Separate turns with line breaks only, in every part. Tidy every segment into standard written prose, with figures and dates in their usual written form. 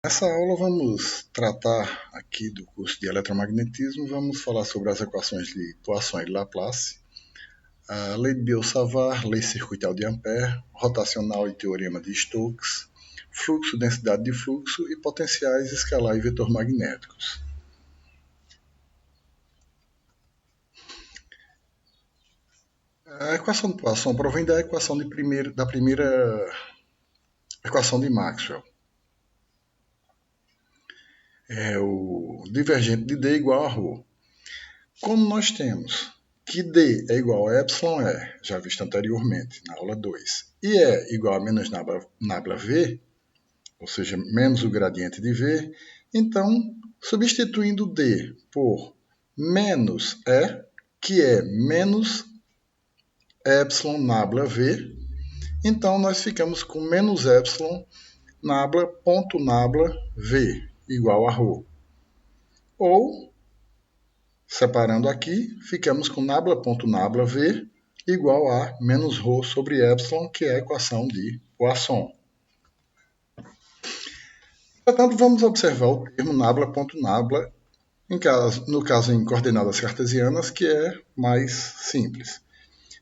Nessa aula vamos tratar aqui do curso de eletromagnetismo, vamos falar sobre as equações de Poisson e de Laplace, a lei de Biot-Savart, lei circuital de Ampère, rotacional e teorema de Stokes, fluxo, densidade de fluxo e potenciais escalar e vetor magnéticos. A equação de Poisson provém da equação da primeira equação de Maxwell. É o divergente de D igual a ρ. Como nós temos que D é igual a εE, já visto anteriormente na aula 2, e E igual a menos nabla V, ou seja, menos o gradiente de V, então, substituindo D por menos E, que é menos ε nabla V, então nós ficamos com menos ε nabla ponto nabla V igual a ρ. Ou, separando aqui, ficamos com nabla.nabla V igual a menos ρ sobre ε, que é a equação de Poisson. Portanto, vamos observar o termo nabla.nabla, no caso em coordenadas cartesianas, que é mais simples.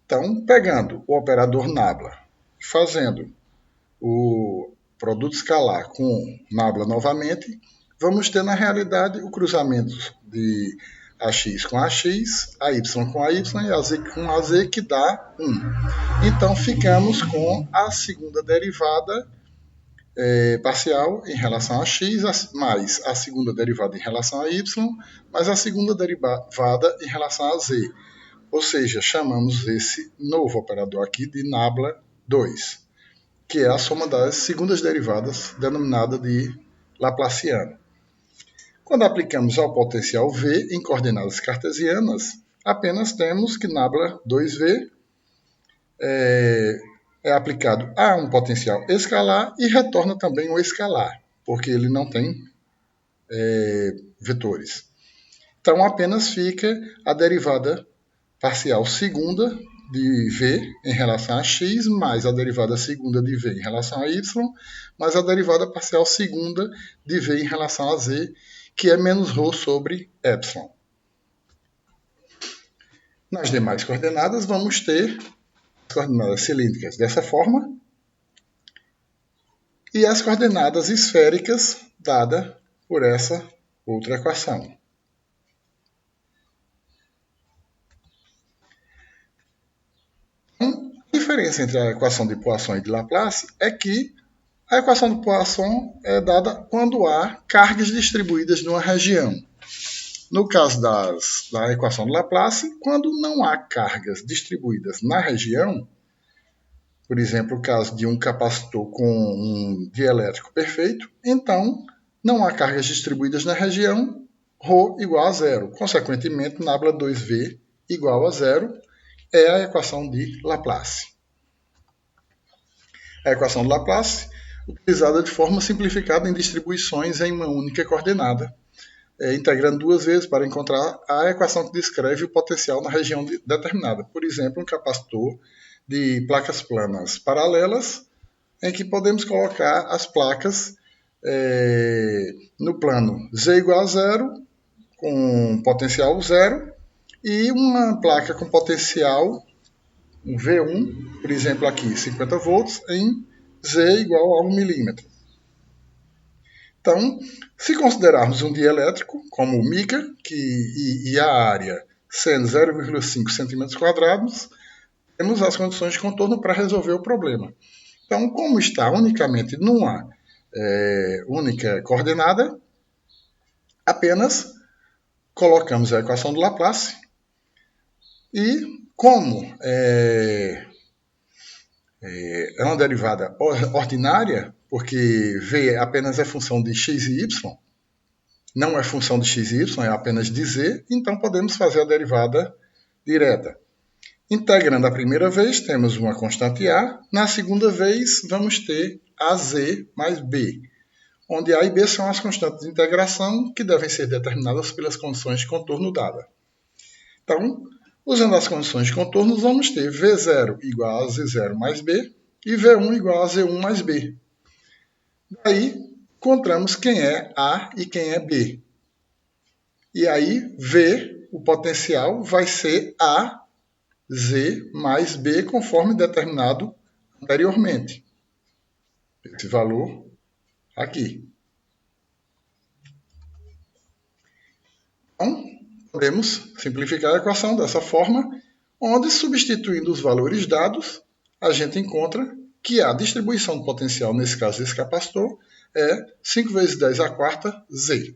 Então, pegando o operador nabla, fazendo o produto escalar com nabla novamente, vamos ter na realidade o cruzamento de AX com AX, AY com AY e AZ com AZ, que dá 1. Então, ficamos com a segunda derivada parcial em relação a x, mais a segunda derivada em relação a y, mais a segunda derivada em relação a z. Ou seja, chamamos esse novo operador aqui de nabla 2, que é a soma das segundas derivadas, denominada de Laplaciano. Quando aplicamos ao potencial V em coordenadas cartesianas, apenas temos que nabla 2V é aplicado a um potencial escalar e retorna também o escalar, porque ele não tem vetores. Então, apenas fica a derivada parcial segunda de V em relação a x, mais a derivada segunda de V em relação a y, mais a derivada parcial segunda de V em relação a z, que é menos ρ sobre ε. Nas demais coordenadas, vamos ter as coordenadas cilíndricas dessa forma e as coordenadas esféricas dadas por essa outra equação. A diferença entre a equação de Poisson e de Laplace é que a equação de Poisson é dada quando há cargas distribuídas numa região. No caso da equação de Laplace, quando não há cargas distribuídas na região, por exemplo, o caso de um capacitor com um dielétrico perfeito, então não há cargas distribuídas na região, ρ igual a zero. Consequentemente, nabla 2V igual a zero é a equação de Laplace. A equação de Laplace, utilizada de forma simplificada em distribuições em uma única coordenada, integrando duas vezes para encontrar a equação que descreve o potencial na região determinada. Por exemplo, um capacitor de placas planas paralelas, em que podemos colocar as placas no plano Z igual a zero, com potencial zero, e uma placa com potencial um V1, por exemplo aqui 50 volts, em Z igual a 1 milímetro. Então, se considerarmos um dielétrico, como o mica, e a área sendo 0,5 cm², temos as condições de contorno para resolver o problema. Então, como está unicamente numa única coordenada, apenas colocamos a equação do Laplace e, como é uma derivada ordinária, porque V apenas é função de x e y, não é função de x e y, é apenas de z, então podemos fazer a derivada direta. Integrando a primeira vez, temos uma constante A, na segunda vez vamos ter AZ mais B, onde A e B são as constantes de integração que devem ser determinadas pelas condições de contorno dada. Então, usando as condições de contorno, vamos ter V0 igual a Z0 mais B e V1 igual a Z1 mais B. Daí, encontramos quem é A e quem é B. E aí, V, o potencial, vai ser A, Z mais B, conforme determinado anteriormente. Esse valor aqui. Então, podemos simplificar a equação dessa forma, onde, substituindo os valores dados, a gente encontra que a distribuição do potencial, nesse caso desse capacitor, é 5 vezes 10 a quarta Z.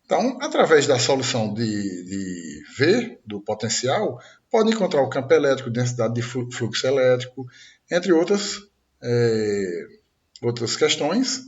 Então, através da solução de V, do potencial, pode encontrar o campo elétrico, densidade de fluxo elétrico, entre outras questões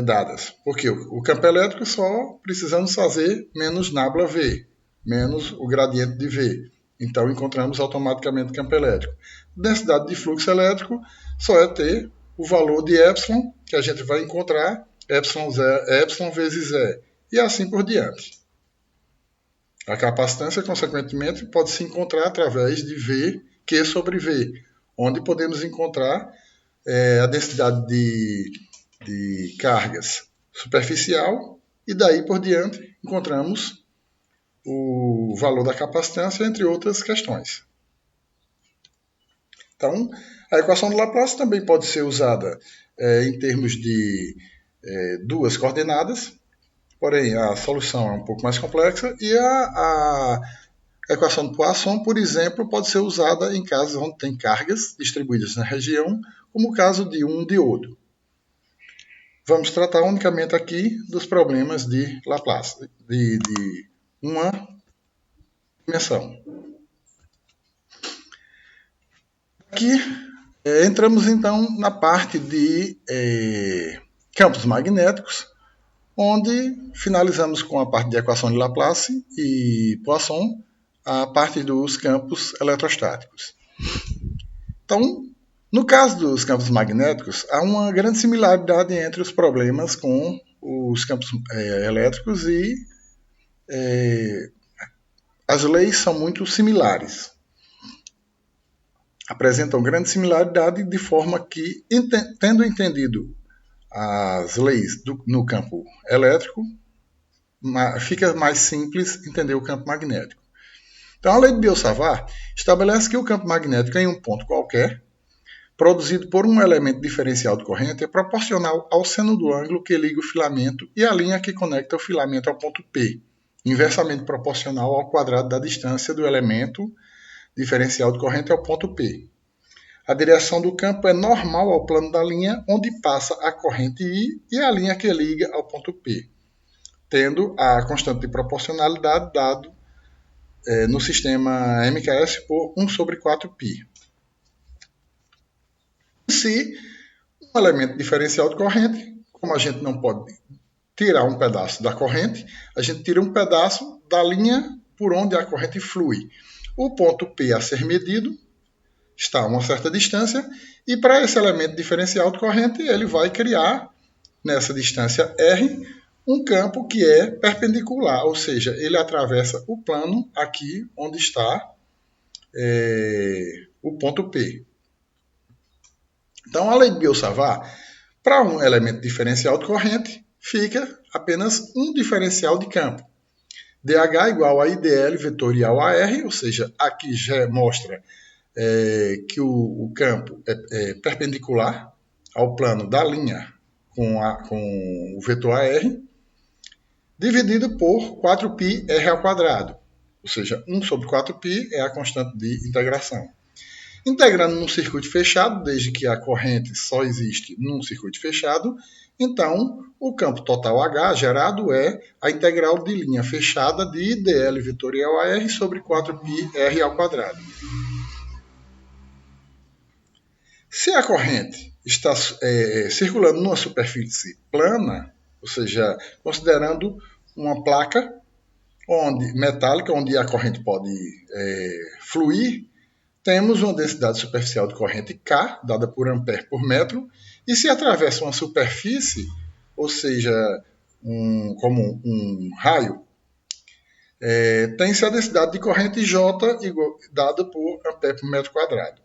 dadas. Porque o campo elétrico só precisamos fazer menos nabla V, menos o gradiente de V. Então, encontramos automaticamente o campo elétrico. Densidade de fluxo elétrico só é ter o valor de epsilon, que a gente vai encontrar, epsilon vezes E, e assim por diante. A capacitância, consequentemente, pode se encontrar através de V, Q sobre V, onde podemos encontrar a densidade de cargas superficial, e daí por diante encontramos o valor da capacitância, entre outras questões. Então, a equação de Laplace também pode ser usada em termos de duas coordenadas, porém a solução é um pouco mais complexa, e a equação de Poisson, por exemplo, pode ser usada em casos onde tem cargas distribuídas na região, como o caso de um diodo. Vamos tratar unicamente aqui dos problemas de Laplace, de uma dimensão. Aqui entramos então na parte de campos magnéticos, onde finalizamos com a parte de equação de Laplace e Poisson, a parte dos campos eletrostáticos. Então, no caso dos campos magnéticos, há uma grande similaridade entre os problemas com os campos elétricos e as leis são muito similares. Apresentam grande similaridade de forma que, tendo entendido as leis no campo elétrico, fica mais simples entender o campo magnético. Então, a lei de Biot-Savart estabelece que o campo magnético em um ponto qualquer, produzido por um elemento diferencial de corrente, é proporcional ao seno do ângulo que liga o filamento e a linha que conecta o filamento ao ponto P, inversamente proporcional ao quadrado da distância do elemento diferencial de corrente ao ponto P. A direção do campo é normal ao plano da linha onde passa a corrente I e a linha que liga ao ponto P, tendo a constante de proporcionalidade dado no sistema MKS por 1 sobre 4π. Se um elemento diferencial de corrente, como a gente não pode tirar um pedaço da corrente, a gente tira um pedaço da linha por onde a corrente flui. O ponto P a ser medido está a uma certa distância, e para esse elemento diferencial de corrente, ele vai criar, nessa distância R, um campo que é perpendicular, ou seja, ele atravessa o plano aqui onde está o ponto P. Então, a lei de Biot-Savart, para um elemento diferencial de corrente, fica apenas um diferencial de campo. DH igual a IDL vetorial a R, ou seja, aqui já mostra que o campo é perpendicular ao plano da linha com o vetor AR, dividido por 4π R ao quadrado, ou seja, 1 sobre 4π é a constante de integração. Integrando num circuito fechado, desde que a corrente só existe num circuito fechado, então o campo total H gerado é a integral de linha fechada de IDL vetorial a R sobre 4π R ao quadrado. Se a corrente está circulando numa superfície plana, ou seja, considerando uma placa metálica onde a corrente pode fluir, temos uma densidade superficial de corrente K, dada por ampere por metro, e se atravessa uma superfície, ou seja, como um raio, tem-se a densidade de corrente J dada por ampere por metro quadrado.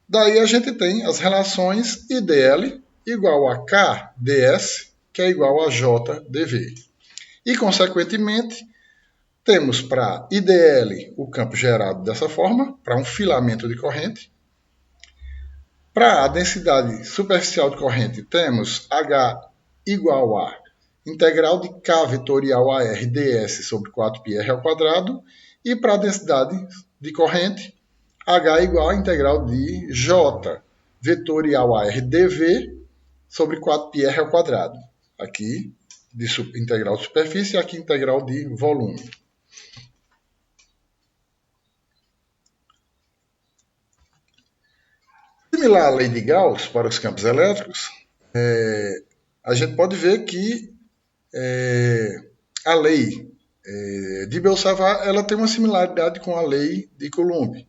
Daí a gente tem as relações IDL igual a K ds, que é igual a J dV. E, consequentemente, temos para IDL o campo gerado dessa forma, para um filamento de corrente. Para a densidade superficial de corrente, temos H igual a integral de K vetorial AR ds sobre 4πr ao quadrado. E para a densidade de corrente, H igual a integral de J vetorial AR dV sobre 4πr ao quadrado. Aqui de integral de superfície e aqui integral de volume. Similar à lei de Gauss para os campos elétricos, a gente pode ver que a lei de Biot-Savart ela tem uma similaridade com a lei de Coulomb,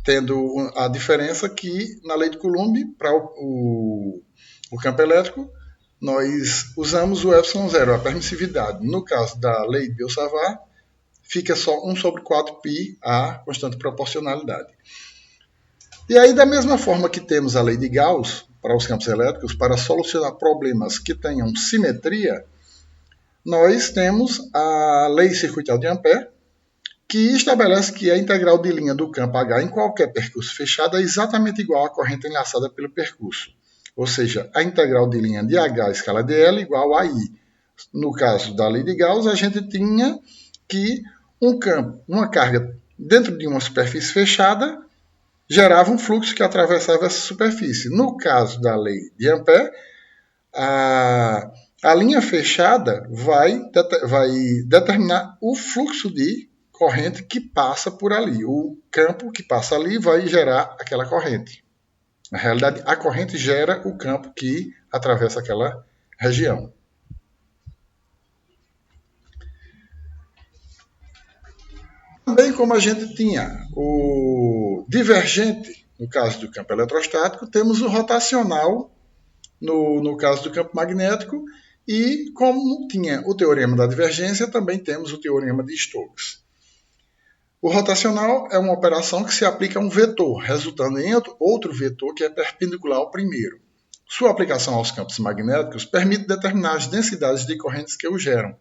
tendo a diferença que na lei de Coulomb, para o campo elétrico, nós usamos o ε0, a permissividade. No caso da lei de Biot-Savart, fica só 1 sobre 4π a constante proporcionalidade. E aí, da mesma forma que temos a lei de Gauss para os campos elétricos, para solucionar problemas que tenham simetria, nós temos a lei circuital de Ampère, que estabelece que a integral de linha do campo H em qualquer percurso fechado é exatamente igual à corrente enlaçada pelo percurso. Ou seja, a integral de linha de H escala dl igual a I. No caso da lei de Gauss, a gente tinha que uma carga dentro de uma superfície fechada gerava um fluxo que atravessava essa superfície. No caso da lei de Ampère, a linha fechada vai determinar o fluxo de corrente que passa por ali. O campo que passa ali vai gerar aquela corrente. Na realidade, a corrente gera o campo que atravessa aquela região. Também como a gente tinha o divergente no caso do campo eletrostático, temos o rotacional no caso do campo magnético e como tinha o teorema da divergência, também temos o teorema de Stokes. O rotacional é uma operação que se aplica a um vetor, resultando em outro vetor que é perpendicular ao primeiro. Sua aplicação aos campos magnéticos permite determinar as densidades de correntes que o geram.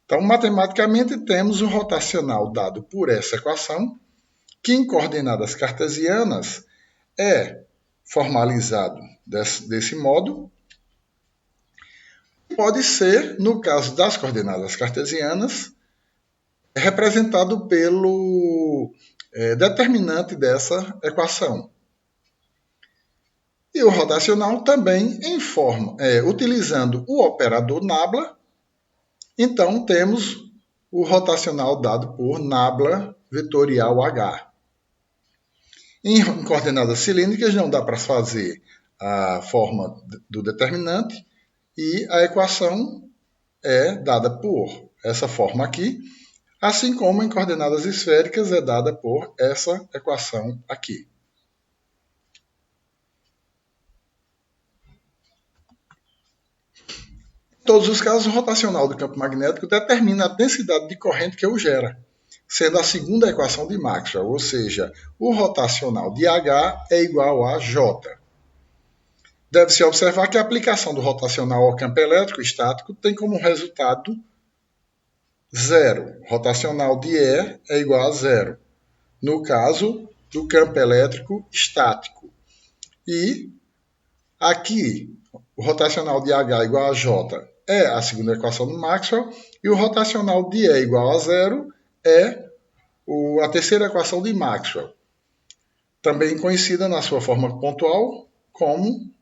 Então, matematicamente, temos o rotacional dado por essa equação, que em coordenadas cartesianas é formalizado desse modo. Pode ser, no caso das coordenadas cartesianas, representado pelo determinante dessa equação. E o rotacional também utilizando o operador nabla. Então, temos o rotacional dado por nabla vetorial H. Em coordenadas cilíndricas não dá para fazer a forma do determinante e a equação é dada por essa forma aqui, assim como em coordenadas esféricas é dada por essa equação aqui. Em todos os casos, o rotacional do campo magnético determina a densidade de corrente que o gera, sendo a segunda equação de Maxwell, ou seja, o rotacional de H é igual a J. Deve-se observar que a aplicação do rotacional ao campo elétrico estático tem como resultado zero. Rotacional de E é igual a zero, no caso do campo elétrico estático. E aqui, o rotacional de H igual a J é a segunda equação do Maxwell, e o rotacional de E igual a zero é a terceira equação de Maxwell, também conhecida na sua forma pontual como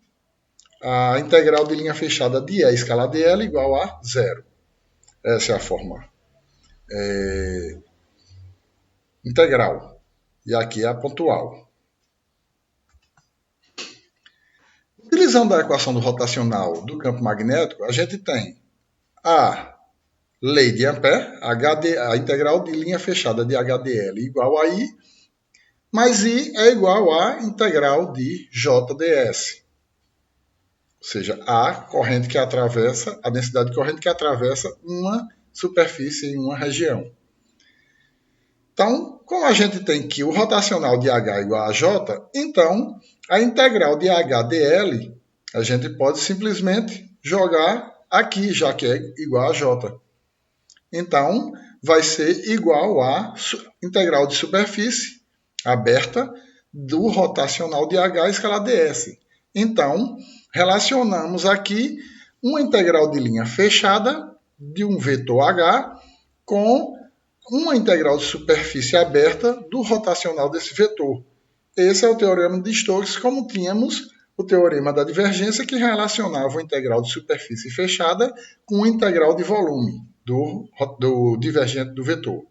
a integral de linha fechada de E escala dl igual a zero. Essa é a forma integral. E aqui é a pontual. Utilizando a equação do rotacional do campo magnético, a gente tem a lei de Ampère, a integral de linha fechada de HDL igual a I, mas I é igual à integral de JDS. Ou seja, a corrente que atravessa, a densidade de corrente que atravessa uma superfície em uma região. Então, como a gente tem que o rotacional de H igual a J, então a integral de HDL A gente pode simplesmente jogar aqui, já que é igual a J. Então, vai ser igual a integral de superfície aberta do rotacional de H escalar ds. Então, relacionamos aqui uma integral de linha fechada de um vetor H com uma integral de superfície aberta do rotacional desse vetor. Esse é o teorema de Stokes, como tínhamos o teorema da divergência, que relacionava a integral de superfície fechada com a integral de volume do divergente do vetor.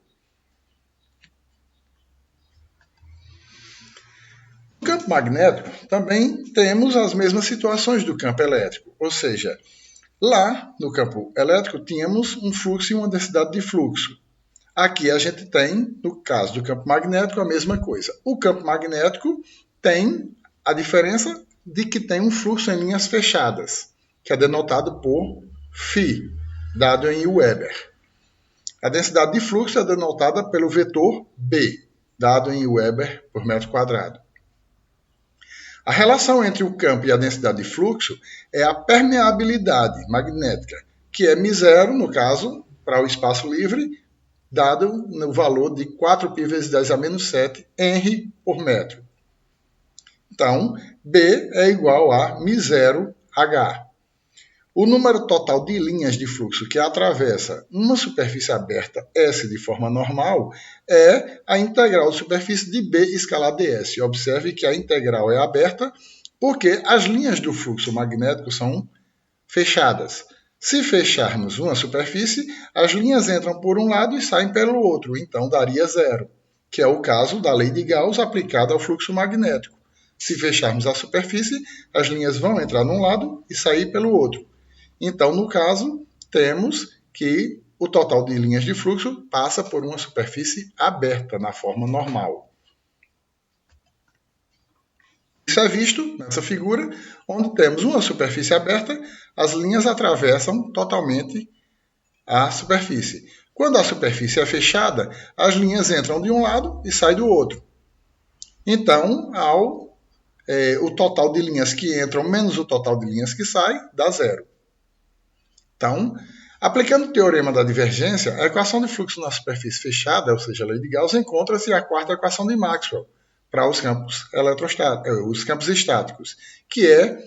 No campo magnético, também temos as mesmas situações do campo elétrico, ou seja, lá no campo elétrico tínhamos um fluxo e uma densidade de fluxo. Aqui a gente tem, no caso do campo magnético, a mesma coisa. O campo magnético tem a diferença de que tem um fluxo em linhas fechadas, que é denotado por φ, dado em Weber. A densidade de fluxo é denotada pelo vetor B, dado em Weber por metro quadrado. A relação entre o campo e a densidade de fluxo é a permeabilidade magnética, que é μ0, no caso, para o espaço livre, dado no valor de 4π vezes 10 a menos 7 Henry por metro. Então, B é igual a μ0H. O número total de linhas de fluxo que atravessa uma superfície aberta S de forma normal é a integral de superfície de B escalar ds. Observe que a integral é aberta porque as linhas do fluxo magnético são fechadas. Se fecharmos uma superfície, as linhas entram por um lado e saem pelo outro, então daria zero, que é o caso da lei de Gauss aplicada ao fluxo magnético. Se fecharmos a superfície, as linhas vão entrar num lado e sair pelo outro. Então, no caso, temos que o total de linhas de fluxo passa por uma superfície aberta na forma normal. Isso é visto nessa figura, onde temos uma superfície aberta, as linhas atravessam totalmente a superfície. Quando a superfície é fechada, as linhas entram de um lado e saem do outro. Então, o total de linhas que entram menos o total de linhas que saem, dá zero. Então, aplicando o teorema da divergência, a equação de fluxo na superfície fechada, ou seja, a lei de Gauss, encontra-se a quarta equação de Maxwell para os campos os campos estáticos, que é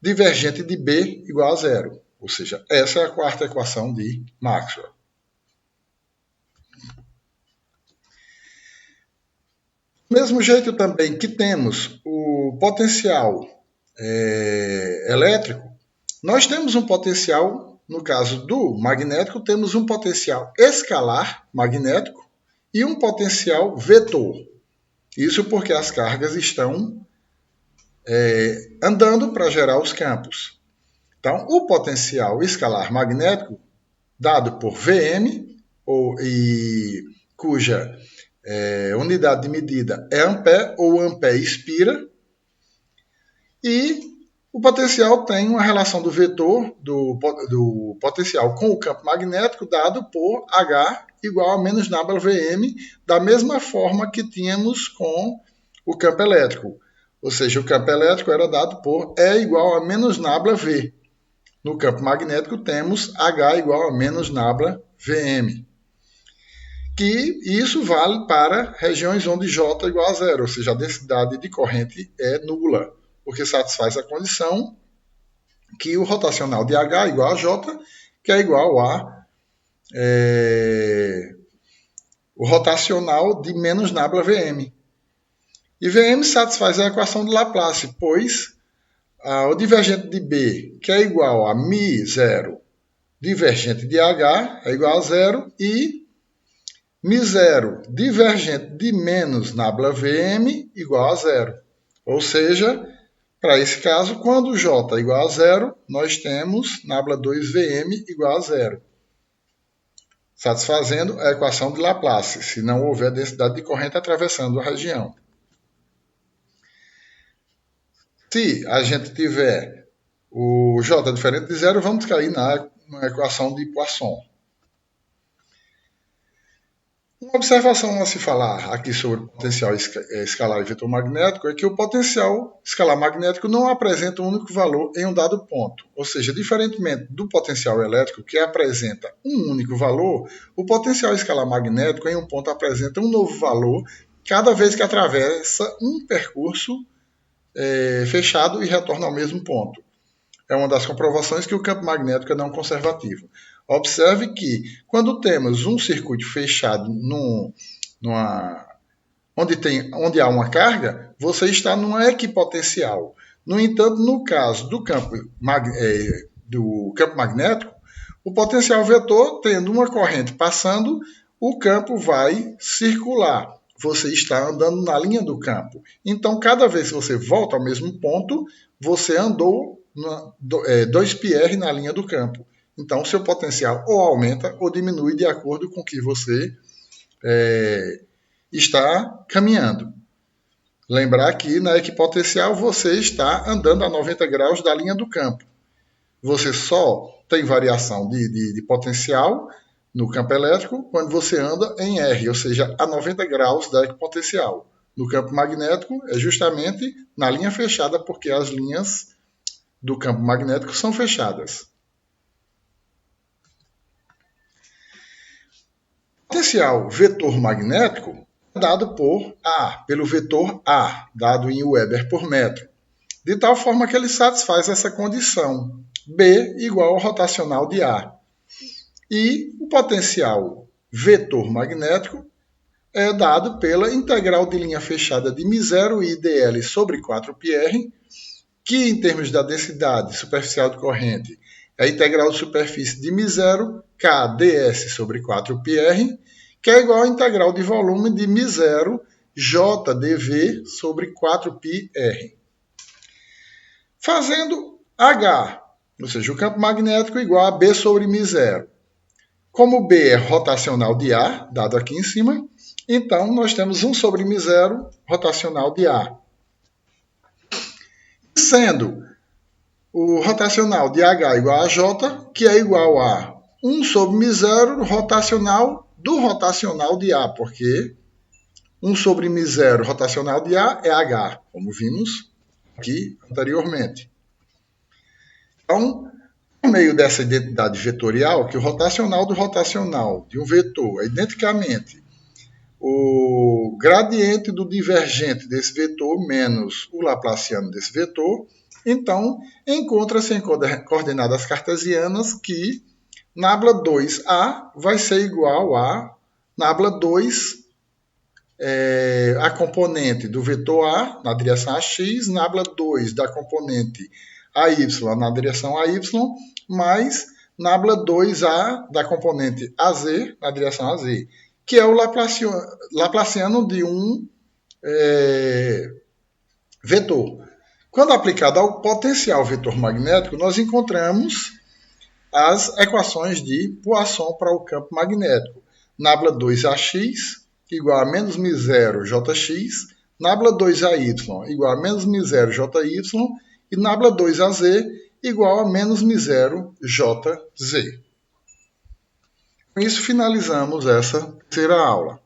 divergente de B igual a zero. Ou seja, essa é a quarta equação de Maxwell. Do mesmo jeito também que temos o potencial elétrico, nós temos um potencial, no caso do magnético, temos um potencial escalar magnético e um potencial vetor. Isso porque as cargas estão andando para gerar os campos. Então, o potencial escalar magnético, dado por Vm, cuja unidade de medida é ampere, ou ampere espira, e o potencial tem uma relação do vetor do potencial com o campo magnético dado por H igual a menos nabla Vm, da mesma forma que tínhamos com o campo elétrico. Ou seja, o campo elétrico era dado por E igual a menos nabla V. No campo magnético temos H igual a menos nabla Vm. Que isso vale para regiões onde J é igual a zero, ou seja, a densidade de corrente é nula, porque satisfaz a condição que o rotacional de H é igual a J, que é igual a o rotacional de menos nabla Vm. E Vm satisfaz a equação de Laplace, pois o divergente de B, que é igual a μ0 divergente de H, é igual a zero, e μ0 divergente de menos nabla Vm igual a zero. Ou seja, para esse caso, quando J é igual a zero, nós temos nabla 2Vm igual a zero, satisfazendo a equação de Laplace, se não houver densidade de corrente atravessando a região. Se a gente tiver o J diferente de zero, vamos cair na equação de Poisson. Uma observação a se falar aqui sobre o potencial escalar e vetor magnético é que o potencial escalar magnético não apresenta um único valor em um dado ponto. Ou seja, diferentemente do potencial elétrico, que apresenta um único valor, o potencial escalar magnético em um ponto apresenta um novo valor cada vez que atravessa um percurso fechado e retorna ao mesmo ponto. É uma das comprovações que o campo magnético é não conservativo. Observe que, quando temos um circuito fechado onde há uma carga, você está numa equipotencial. No entanto, no caso do campo magnético, o potencial vetor, tendo uma corrente passando, o campo vai circular. Você está andando na linha do campo. Então, cada vez que você volta ao mesmo ponto, você andou 2πr na linha do campo. Então, seu potencial ou aumenta ou diminui de acordo com que você está caminhando. Lembrar que na equipotencial você está andando a 90 graus da linha do campo. Você só tem variação de potencial no campo elétrico quando você anda em R, ou seja, a 90 graus da equipotencial. No campo magnético é justamente na linha fechada, porque as linhas do campo magnético são fechadas. O potencial vetor magnético é dado por A, pelo vetor A, dado em Weber por metro, de tal forma que ele satisfaz essa condição, B igual ao rotacional de A. E o potencial vetor magnético é dado pela integral de linha fechada de μ0 e dl sobre 4πr, que em termos da densidade superficial de corrente é a integral de superfície de μ0 k ds sobre 4πr, que é igual à integral de volume de μ0 j dv sobre 4πr. Fazendo H, ou seja, o campo magnético igual a B sobre μ0. Como B é rotacional de A, dado aqui em cima, então nós temos 1 sobre μ0 rotacional de A. Sendo o rotacional de H igual a J, que é igual a 1 sobre μ0 rotacional do rotacional de A, porque 1 sobre μ0 rotacional de A é H, como vimos aqui anteriormente. Então, por meio dessa identidade vetorial, que o rotacional do rotacional de um vetor é identicamente o gradiente do divergente desse vetor menos o laplaciano desse vetor, então encontra-se em coordenadas cartesianas que nabla 2A vai ser igual a nabla 2, a componente do vetor A na direção AX, nabla 2 da componente AY na direção AY, mais nabla 2A da componente AZ na direção AZ, que é o laplaciano de um vetor. Quando aplicado ao potencial vetor magnético, nós encontramos as equações de Poisson para o campo magnético. Nabla 2AX igual a menos μ0 JX, nabla 2AY igual a menos μ0 JY e nabla 2AZ igual a menos μ0 JZ. Com isso finalizamos essa terceira aula.